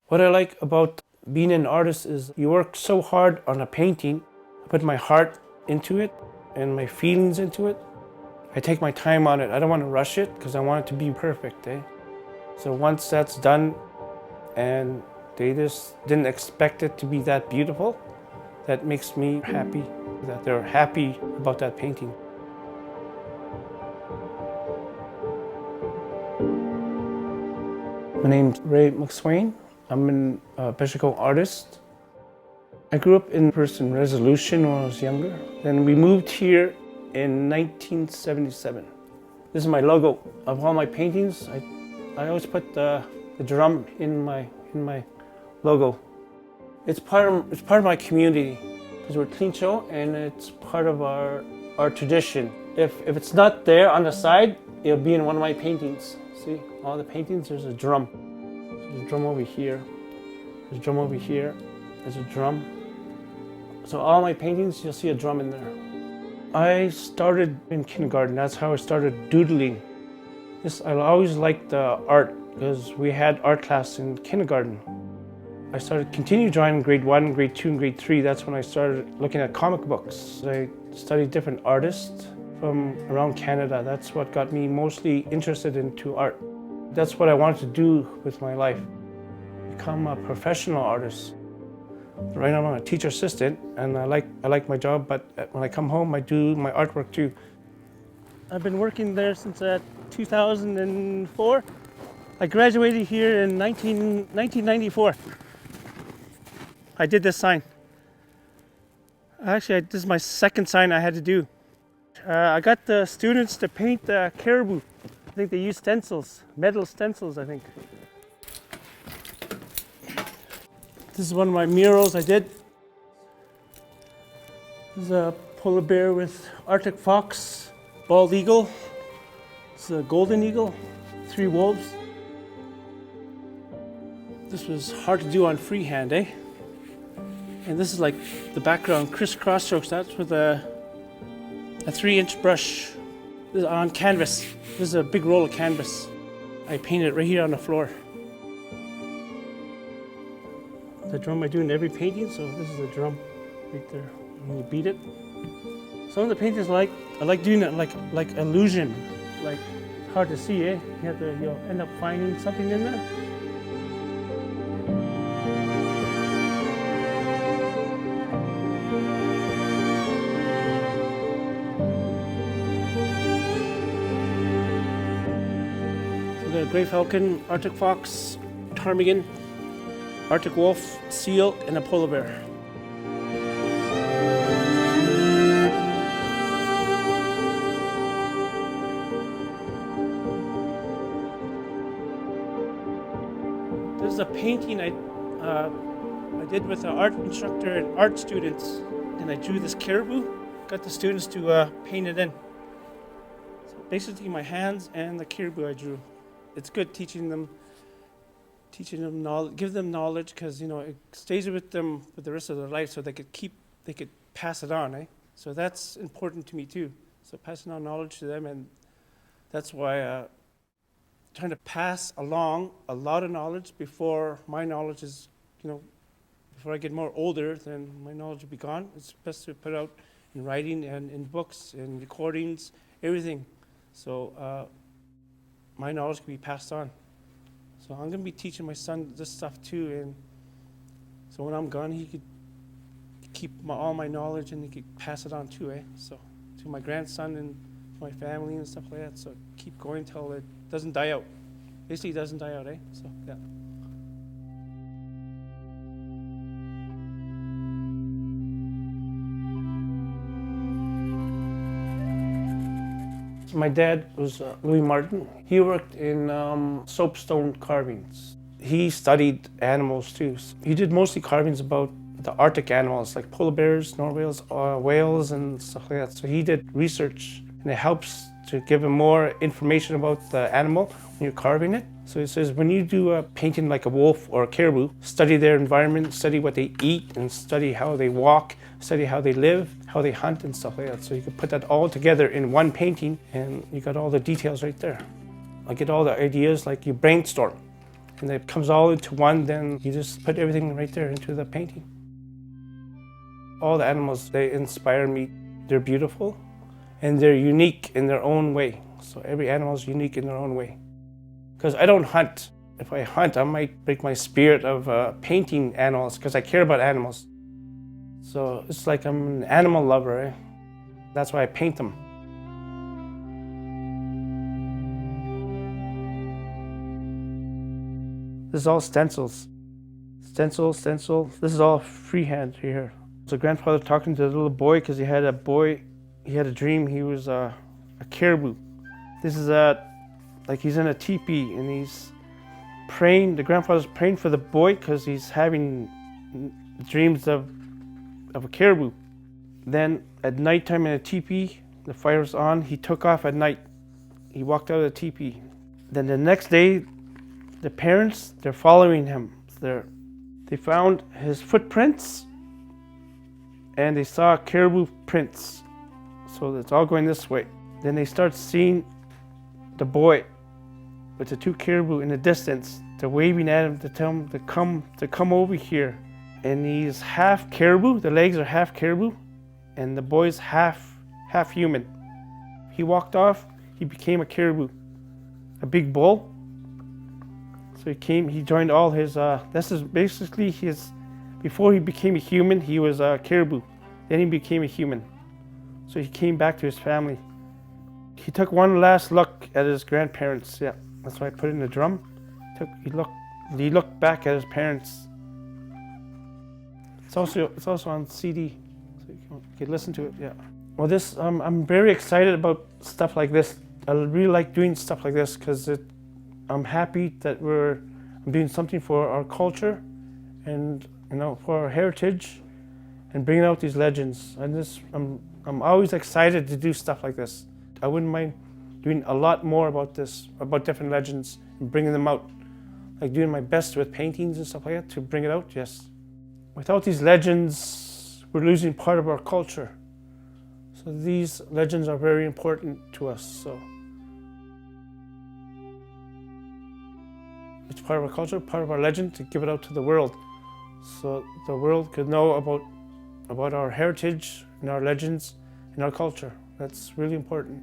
What I like about being an artist is you work so hard on a painting. I put my heart into it and my feelings into it. I take my time on it. I don't want to rush it because I want it to be perfect. So once that's done and they just didn't expect it to be that beautiful, that makes me happy that they're happy about that painting. My name's Ray McSwain. I'm a Behchokǫ artist. I grew up in Person Resolution when I was younger. Then we moved here in 1977. This is my logo of all my paintings. I always put the drum in my logo. It's part of my community because we're Behchokǫ and it's part of our tradition. If it's not there on the side, it'll be in one of my paintings. See, all the paintings, there's a drum. There's a drum over here. There's a drum over here. There's a drum. So all my paintings, you'll see a drum in there. I started in kindergarten. That's how I started doodling. I always liked art because we had art class in kindergarten. I continued drawing in grade 1, grade 2, and grade 3. That's when I started looking at comic books. I studied different artists from around Canada. That's what got me mostly interested into art. That's what I wanted to do with my life, become a professional artist. Right now I'm a teacher assistant and I like my job, but when I come home I do my artwork too. I've been working there since 2004. I graduated here in 1994. I did this sign. Actually, this is my second sign I had to do. I got the students to paint the caribou. I think they use stencils, metal stencils, I think. This is one of my murals I did. This is a polar bear with Arctic fox, bald eagle. This is a golden eagle, 3 wolves. This was hard to do on freehand, eh? And this is like the background, crisscross strokes. That's with a 3-inch brush. This is on canvas. This is a big roll of canvas. I painted it right here on the floor. The drum I do in every painting, so this is the drum right there. And you beat it. Some of the paintings I like doing it like illusion, like hard to see, eh? You'll end up finding something in there. The gray falcon, Arctic fox, ptarmigan, Arctic wolf, seal, and a polar bear. This is a painting I did with an art instructor and art students, and I drew this caribou. Got the students to paint it in. So basically, my hands and the caribou I drew. It's good teaching them knowledge, give them knowledge, because it stays with them for the rest of their life, so they could pass it on, eh? So that's important to me too. So passing on knowledge to them, and that's why trying to pass along a lot of knowledge before my knowledge is, before I get more older, then my knowledge will be gone. It's best to put out in writing and in books and recordings, everything. So my knowledge can be passed on. So I'm going to be teaching my son this stuff too, and so when I'm gone, he could keep all my knowledge and he could pass it on too, eh? So to my grandson and to my family and stuff like that. So keep going till it doesn't die out. Basically, it doesn't die out, eh? So yeah. My dad was Louis Martin. He worked in soapstone carvings. He studied animals too. He did mostly carvings about the Arctic animals like polar bears, narwhals, whales, and stuff like that. So he did research, and it helps to give him more information about the animal when you're carving it. So he says when you do a painting like a wolf or a caribou, study their environment, study what they eat, and study how they walk, study how they live, how they hunt, and stuff like that. So you can put that all together in one painting, and you got all the details right there. I get all the ideas, like you brainstorm, and it comes all into one, then you just put everything right there into the painting. All the animals, they inspire me. They're beautiful and they're unique in their own way. So every animal is unique in their own way. Because I don't hunt. If I hunt, I might break my spirit of painting animals because I care about animals. So it's like I'm an animal lover. Eh? That's why I paint them. This is all stencils. Stencil. This is all freehand here. So grandfather talking to the little boy because he had a dream. He was a caribou. This is like he's in a teepee and he's praying. The grandfather's praying for the boy because he's having dreams of a caribou. Then at nighttime in a teepee, the fire's on. He took off at night. He walked out of the teepee. Then the next day, the parents, they're following him. They found his footprints and they saw caribou prints. So it's all going this way. Then they start seeing the boy with the two caribou in the distance. They're waving at him to tell him to come over here. And he's half caribou, the legs are half caribou, and the boy's half human. He walked off, he became a caribou, a big bull. So he joined all his, this is basically before he became a human, he was a caribou. Then he became a human. So he came back to his family. He took one last look at his grandparents. Yeah, that's why I put it in the drum. He looked back at his parents. It's also on CD, so you can listen to it. Yeah. Well, I'm very excited about stuff like this. I really like doing stuff like this because I'm happy that I'm doing something for our culture, and for our heritage, and bringing out these legends. And I'm always excited to do stuff like this. I wouldn't mind doing a lot more about different legends and bringing them out, like doing my best with paintings and stuff like that to bring it out. Yes. Without these legends, we're losing part of our culture. So these legends are very important to us. So it's part of our culture, part of our legend, to give it out to the world, so the world could know about our heritage and our legends and our culture. That's really important.